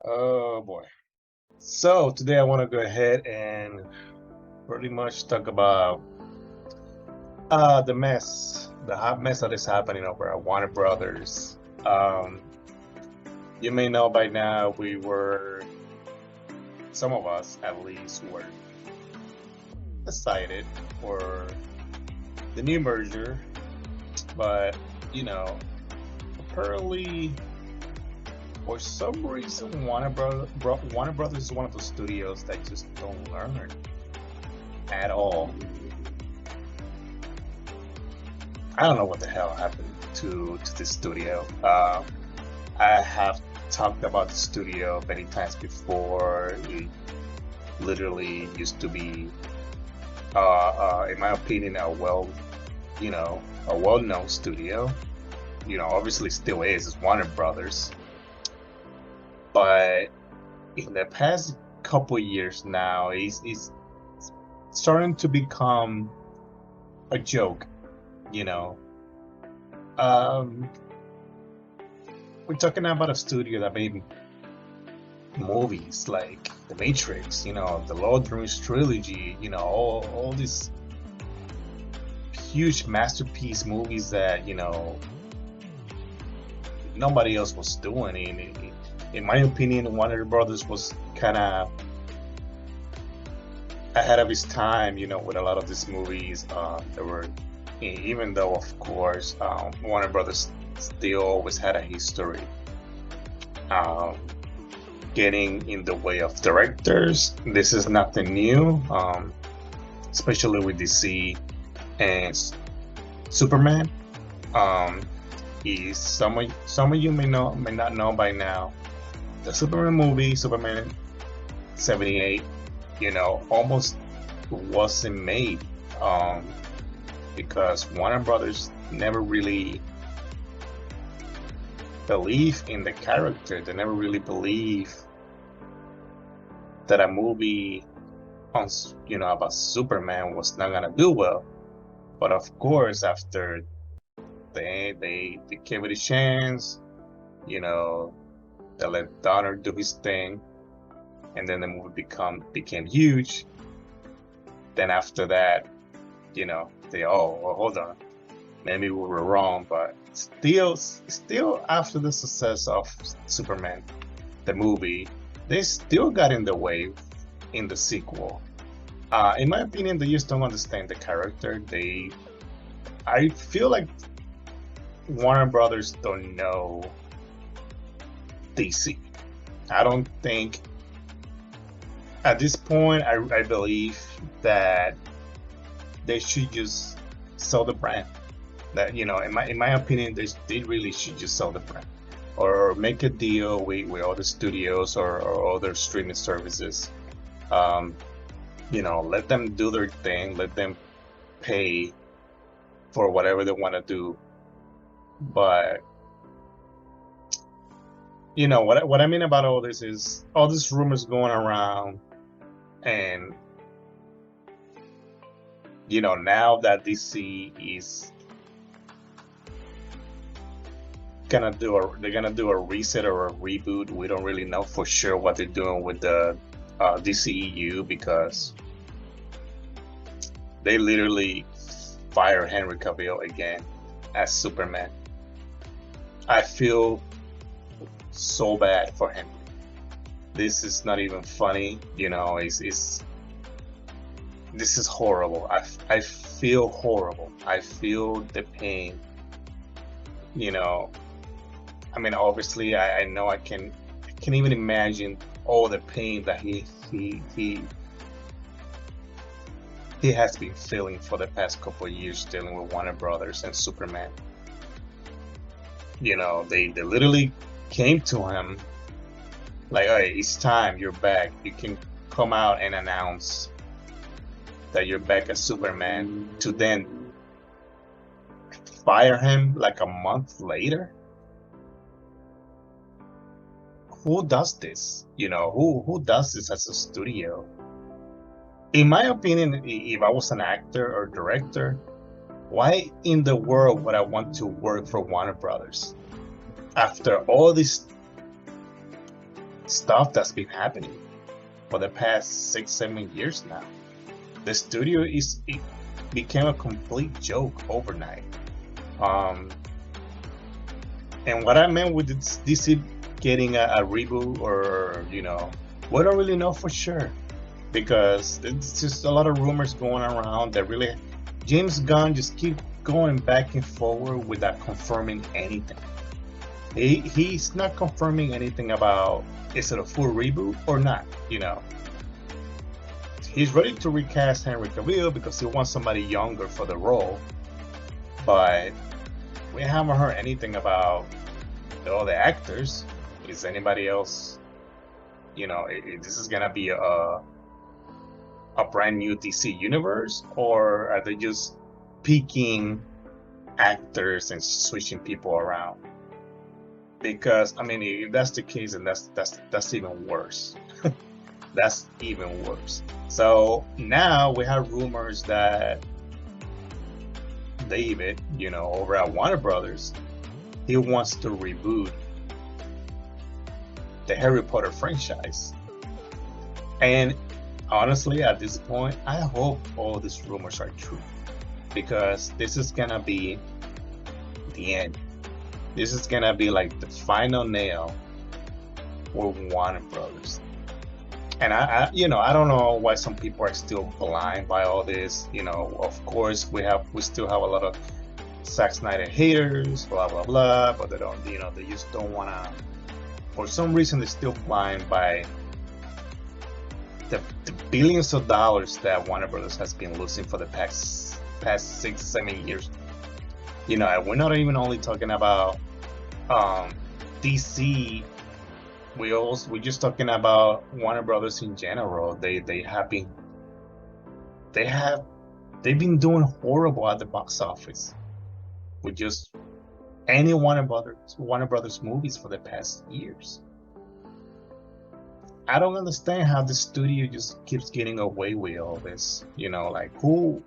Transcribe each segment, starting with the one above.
Oh boy. So today I want to go ahead and pretty much talk about the hot mess that is happening over at Warner Brothers. Um, you may know by now some of us at least were excited for the new merger, but you know, apparently for some reason Warner Brothers is one of those studios that just don't learn at all. I don't know what the hell happened to this studio. I have talked about the studio many times before. It literally used to be, in my opinion, a well-known studio. Obviously still is. It's Warner Brothers, but in the past couple years now, it's starting to become a joke. You know, um, we're talking about a studio that made movies like The Matrix, the Lord of the Rings trilogy, all these huge masterpiece movies that, nobody else was doing. In my opinion, Warner Brothers was kind of ahead of his time, with a lot of these movies. There were, even though, of course, Warner Brothers still always had a history. Um, Getting in the way of directors. This is nothing new, especially with DC and Superman. Um, is some of you may not know by now, the Superman movie, Superman 78, almost wasn't made, because Warner Brothers never really believed in the character. They never really believed that a movie on about Superman was not gonna do well. But of course, after they gave it a chance, they let Donner do his thing, and then the movie became huge. Then after that, they hold on, maybe we were wrong, but still after the success of Superman, the movie, they still got in the way in the sequel. In my opinion, they just don't understand the character. I feel like Warner Brothers don't know DC. I don't think at this point. I believe that they should just sell the brand. That in my opinion, they really should just sell the brand, or make a deal with other studios or other streaming services. Um, let them do their thing. Let them pay for whatever they want to do. But what I mean about all this is all these rumors going around, and now that DC is they're gonna do a reset or a reboot. We don't really know for sure what they're doing with the DCEU, because they literally fire Henry Cavill again as Superman. I feel so bad for him. This is not even funny, it's this is horrible. I feel horrible. I feel the pain. I mean, obviously, I know I can even imagine all the pain that he has been feeling for the past couple of years dealing with Warner Brothers and Superman. They literally came to him like, "Hey, it's time. You're back. You can come out and announce that you're back as Superman," to then fire him like a month later. Who does this? Who does this as a studio? In my opinion, if I was an actor or director, why in the world would I want to work for Warner Brothers? after all this stuff that's been happening for the past 6-7 years now, the studio it became a complete joke overnight. Um, and what I meant with DC getting a reboot, or we don't really know for sure, because it's just a lot of rumors going around that really James Gunn just keep going back and forward without confirming anything. He's not confirming anything about is it a full reboot or not. He's ready to recast Henry Cavill because he wants somebody younger for the role, but we haven't heard anything about the other actors. Is anybody else? This is gonna be a brand new DC universe, or are they just picking actors and switching people around? Because I mean, if that's the case, then that's even worse. That's even worse. So now we have rumors that David, over at Warner Brothers, he wants to reboot the Harry Potter franchise. And honestly, at this point, I hope all these rumors are true, because this is gonna be the end. This is gonna be like the final nail for Warner Brothers. And I don't know why some people are still blind by all this. Of course we still have a lot of Zack Snyder haters, blah blah blah, but they don't, they just don't wanna. For some reason, they're still blind by the billions of dollars that Warner Brothers has been losing for the past 6-7 years. And we're not even only talking about DC. We're just talking about Warner Brothers in general. They've been doing horrible at the box office with just any Warner Brothers movies for the past years. I don't understand how the studio just keeps getting away with all this. Like who's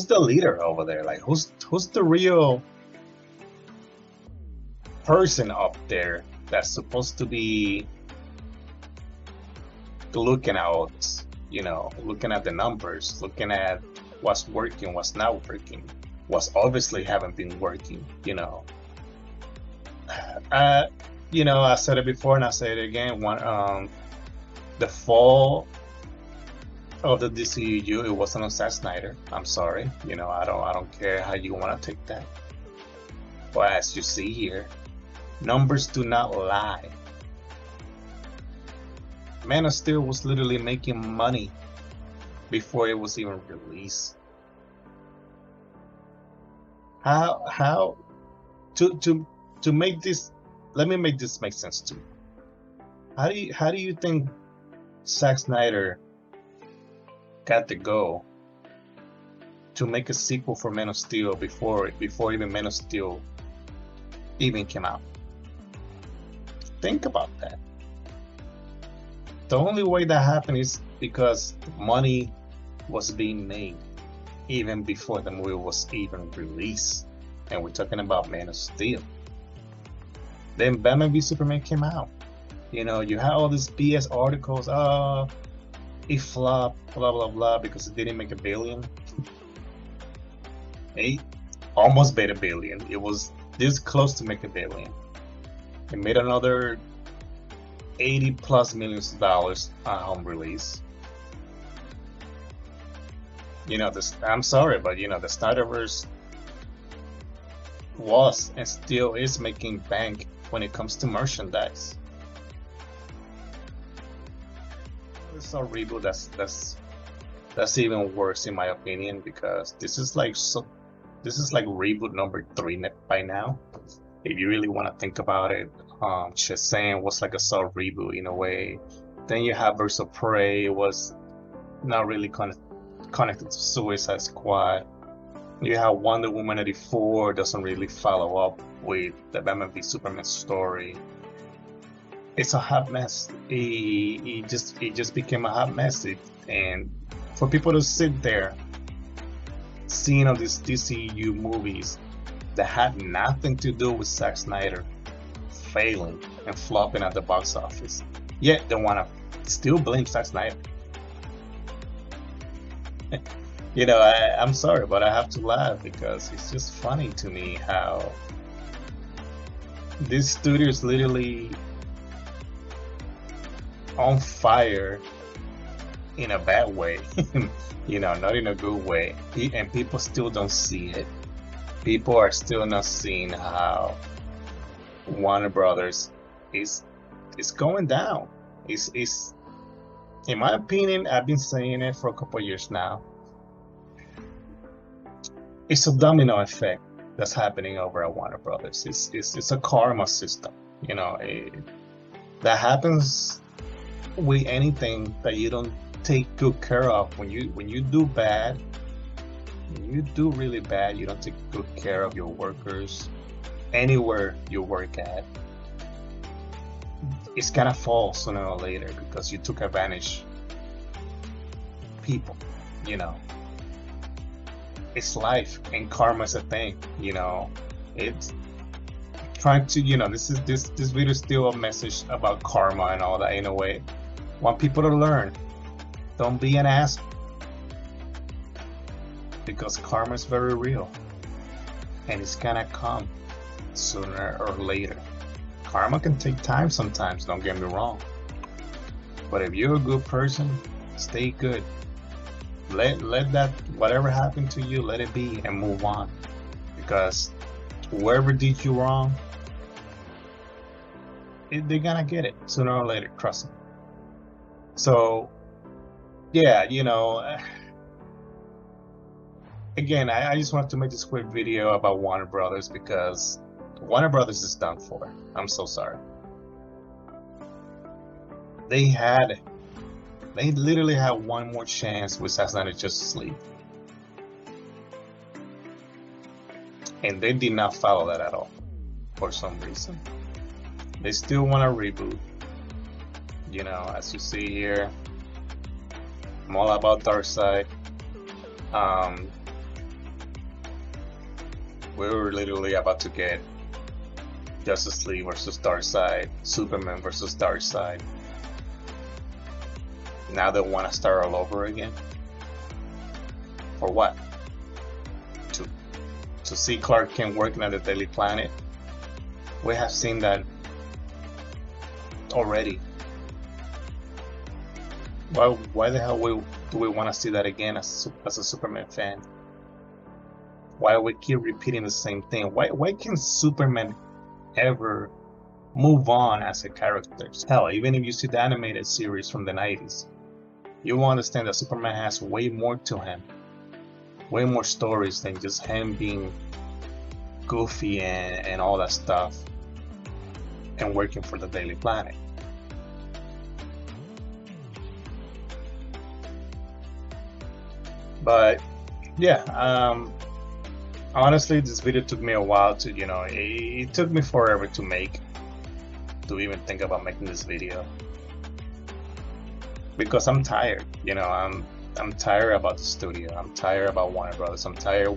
the leader over there? Like who's the real person up there that's supposed to be looking at all this? Looking at the numbers, looking at what's working, what's not working, what's obviously haven't been working. I said it before and I say it again. The fall of the DCU, it wasn't on Zack Snyder. I'm sorry. I don't care how you want to take that. But as you see here, numbers do not lie. Man of Steel was literally making money before it was even released. How to make this? Let me make this make sense too. How do you think Zack Snyder got the go to make a sequel for Man of Steel before even Man of Steel even came out? Think about that. The only way that happened is because money was being made even before the movie was even released. And we're talking about Man of Steel. Then Batman v Superman came out. You had all these BS articles. It flopped, blah blah blah, because it didn't make $1 billion. It almost made $1 billion. It was this close to make $1 billion. It made another $80+ million on home release. I'm sorry, but the Snyderverse was and still is making bank when it comes to merchandise. It's a reboot that's even worse in my opinion, because this is like reboot number 3 by now. If you really want to think about it, Shazam was like a soft reboot in a way. Then you have Birds of Prey, was not really connected to Suicide Squad. You have Wonder Woman 84, doesn't really follow up with the Batman v Superman story. It's a hot mess. It just became a hot mess. And for people to sit there seeing all these DCU movies that had nothing to do with Zack Snyder failing and flopping at the box office. Yet they want to still blame Zack Snyder. I'm sorry, but I have to laugh because it's just funny to me how this studio is literally on fire in a bad way, not in a good way, and people still don't see it. People are still not seeing how Warner Brothers is going down. Is in my opinion, I've been saying it for a couple of years now. It's a domino effect that's happening over at Warner Brothers. It's a karma system, that happens with anything that you don't take good care of. When you do bad, when you do really bad, you don't take good care of your workers anywhere you work at, it's gonna fall sooner or later because you took advantage people. It's life, and karma is a thing. It's trying to this video is still a message about karma and all that. In a way, want people to learn, don't be an ass, because karma is very real and it's gonna come sooner or later. Karma can take time sometimes, don't get me wrong, but if you're a good person, stay good. Let that, whatever happened to you, let it be and move on, because whoever did you wrong, they're gonna get it sooner or later, trust me. So yeah, again, I just wanted to make this quick video about Warner Brothers because Warner Brothers is done for. I'm so sorry. They literally had one more chance with Zack Snyder Justice League, and they did not follow that at all for some reason. They still want to reboot. As you see here, I'm all about Darkseid. We were literally about to get Justice League versus Darkseid, Superman versus Darkseid. Now they want to start all over again. For what? To see Clark Kent working at the Daily Planet? We have seen that already. Why the hell do we want to see that again as a Superman fan? Why we keep repeating the same thing? Why can Superman ever move on as a character? Hell, even if you see the animated series from the 90s, you will understand that Superman has way more to him, way more stories than just him being goofy and all that stuff and working for the Daily Planet. But yeah, honestly, this video took me a while to, it took me forever to even think about making this video, because I'm tired. I'm tired about the studio. I'm tired about Warner Brothers. I'm tired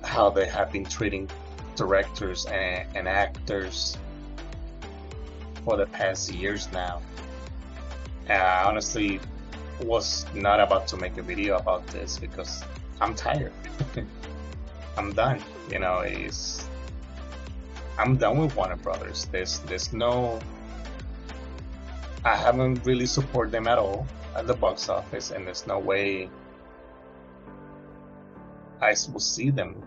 how they have been treating directors and actors for the past years now. I honestly was not about to make a video about this because I'm tired. I'm done. I'm done with Warner Brothers. There's no, I haven't really supported them at all at the box office, and there's no way I will see them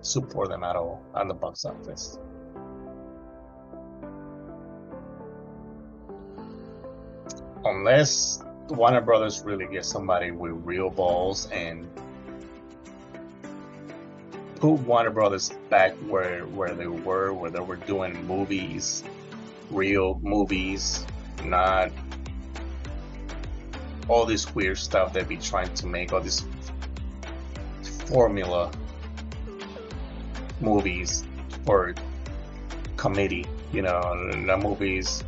support them at all at the box office. Unless Warner Brothers really gets somebody with real balls and put Warner Brothers back where they were doing movies, real movies, not all this weird stuff they be trying to make, all this formula movies for committee, not movies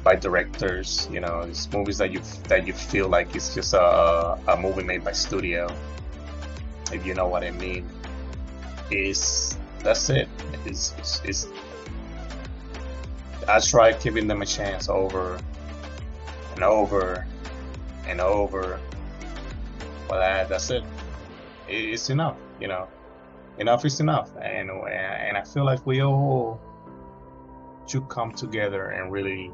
by directors, it's movies that you feel like it's just a movie made by studio, if you know what I mean. that's it. It's I try giving them a chance over and over and over, but that's it. It's enough, you know. Enough is enough, and I feel like we all should come together and really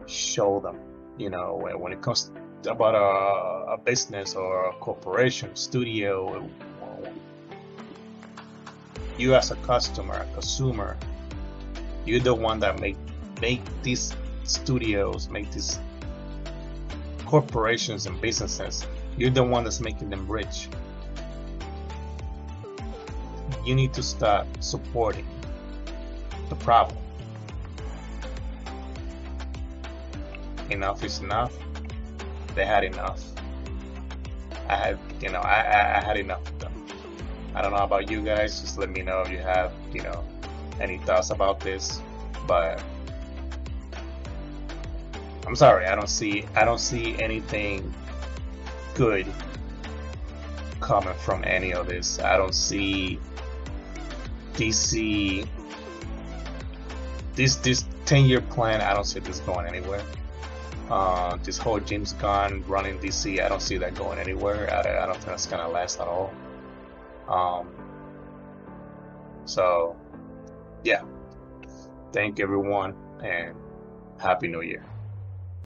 show them, you know, when it comes about a business or a corporation, studio, you as a customer, a consumer, you're the one that make these studios, make these corporations and businesses. You're the one that's making them rich. You need to start supporting the problem. Enough is enough. They had enough. I had enough of them. I don't know about you guys. Just let me know if you have, any thoughts about this. But I'm sorry, I don't see anything good coming from any of this. I don't see DC this 10-year plan. I don't see this going anywhere. This whole James Gunn running DC, I don't see that going anywhere. I don't think that's gonna last at all. So yeah, thank everyone and Happy New Year.